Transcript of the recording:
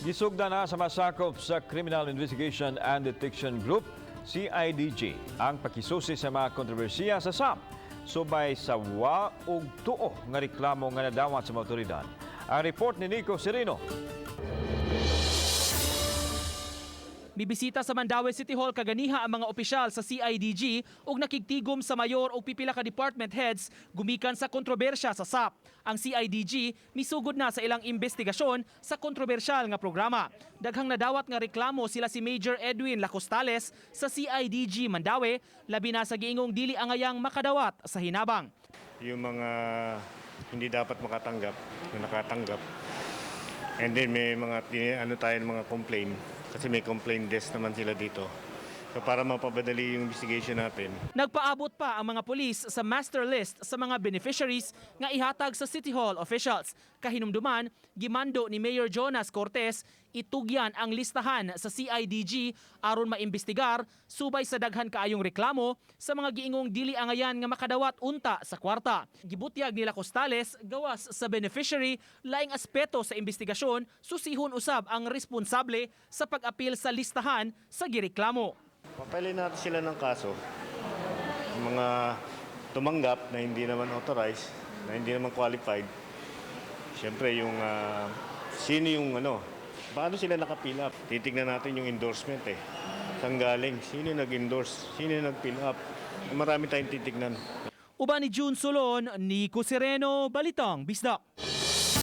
Gisugda na sa masakop sa Criminal Investigation and Detection Group, CIDG, ang pakisusi sa mga kontrobersiya sa SAP, subay sa wa ug tuo nga reklamo nga nadawat sa mga otoridad. Ang report ni Nico Sereno. Bibisita sa Mandaue City Hall kaganiha ang mga opisyal sa CIDG ug nakigtigom sa mayor ug pipila ka department heads gumikan sa kontrobersya sa SAP. Ang CIDG misugod na sa ilang investigasyon sa kontrobersyal nga programa. Daghang nadawat nga reklamo sila si Major Edwin Lacostales sa CIDG Mandaue, labi na sa giingong dili angayang makadawat sa hinabang. Yung mga hindi dapat makatanggap, na nakatanggap. And then may mga mga complaint. Kasi may complaint desk naman sila dito. So para mapapadali yung investigation natin. Nagpaabot pa ang mga pulis sa master list sa mga beneficiaries nga ihatag sa City Hall officials. Kahinumduman, gimando ni Mayor Jonas Cortez itugyan ang listahan sa CIDG aron maimbestigar subay sa daghan kaayong reklamo sa mga giingong dili angayan nga makadawat unta sa kwarta. Gibutyag nila Costales gawas sa beneficiary laing aspeto sa investigasyon, susihon usab ang responsable sa pag-apil sa listahan sa gireklamo. Papalin natin sila ng kaso. Yung mga tumanggap na hindi naman authorized, na hindi naman qualified. Siyempre yung sino yung paano sila nakapil up? Titignan natin yung endorsement eh. Saan galing? Sino nag-endorse? Sino nag-fill up? Marami tayong titignan. Uban ni June Solon, Nico Sereno, Balitang Bisdak.